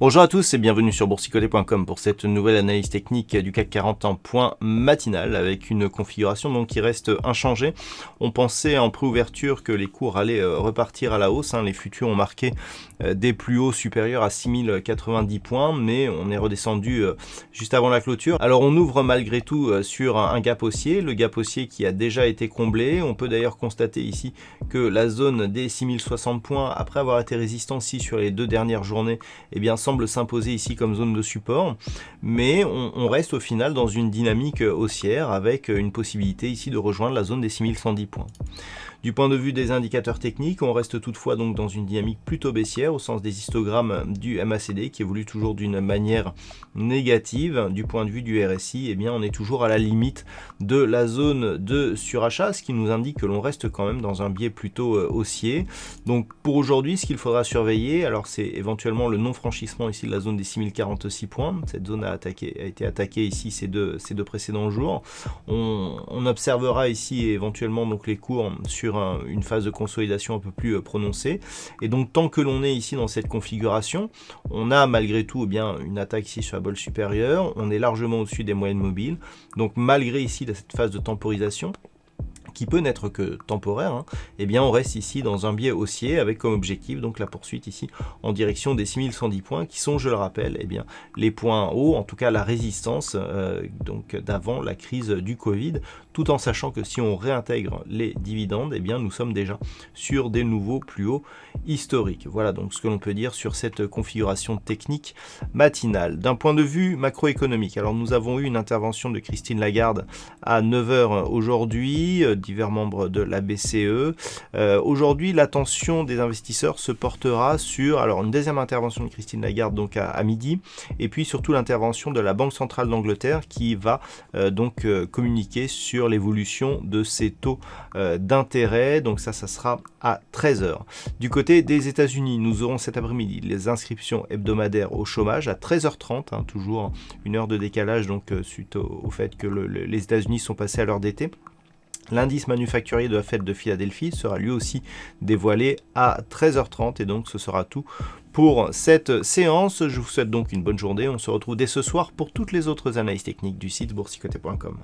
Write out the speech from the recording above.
Bonjour à tous et bienvenue sur boursicoté.com pour cette nouvelle analyse technique du CAC 40 en point matinal avec une configuration donc qui reste inchangée. On pensait en préouverture que les cours allaient repartir à la hausse, les futurs ont marqué des plus hauts supérieurs à 6090 points, mais on est redescendu juste avant la clôture. Alors on ouvre malgré tout sur un gap haussier, le gap haussier qui a déjà été comblé. On peut d'ailleurs constater ici que la zone des 6060 points, après avoir été résistant ici sur les deux dernières journées, eh bien semble s'imposer ici comme zone de support, mais on reste au final dans une dynamique haussière avec une possibilité ici de rejoindre la zone des 6110 points. Du point de vue des indicateurs techniques, on reste toutefois donc dans une dynamique plutôt baissière au sens des histogrammes du MACD qui évolue toujours d'une manière négative. Du point de vue du RSI, eh bien on est toujours à la limite de la zone de surachat, ce qui nous indique que l'on reste quand même dans un biais plutôt haussier. Donc pour aujourd'hui, ce qu'il faudra surveiller, alors c'est éventuellement le non-franchissement ici de la zone des 6046 points. Cette zone a été attaquée ici ces deux précédents jours. On observera ici éventuellement donc les cours sur une phase de consolidation un peu plus prononcée, et donc tant que l'on est ici dans cette configuration, on a malgré tout bien une attaque ici sur la bolle supérieure, on est largement au-dessus des moyennes mobiles, donc malgré ici cette phase de temporisation qui peut n'être que temporaire, eh bien on reste ici dans un biais haussier avec comme objectif donc la poursuite ici en direction des 6110 points qui sont, je le rappelle, eh bien les points hauts, en tout cas la résistance donc d'avant la crise du Covid, tout en sachant que si on réintègre les dividendes, eh bien nous sommes déjà sur des nouveaux plus hauts historiques. Voilà donc ce que l'on peut dire sur cette configuration technique matinale. D'un point de vue macroéconomique, alors nous avons eu une intervention de Christine Lagarde à 9h aujourd'hui, divers membres de la BCE. Aujourd'hui, l'attention des investisseurs se portera sur alors une deuxième intervention de Christine Lagarde donc à midi, et puis surtout l'intervention de la Banque centrale d'Angleterre qui va donc communiquer sur l'évolution de ses taux d'intérêt. Donc ça sera à 13h. Du côté des États-Unis, nous aurons cet après-midi les inscriptions hebdomadaires au chômage à 13h30, toujours une heure de décalage donc suite au fait que les États-Unis sont passés à l'heure d'été. L'indice manufacturier de la Fed de Philadelphie sera lui aussi dévoilé à 13h30 et donc ce sera tout pour cette séance. Je vous souhaite donc une bonne journée. On se retrouve dès ce soir pour toutes les autres analyses techniques du site boursicoté.com.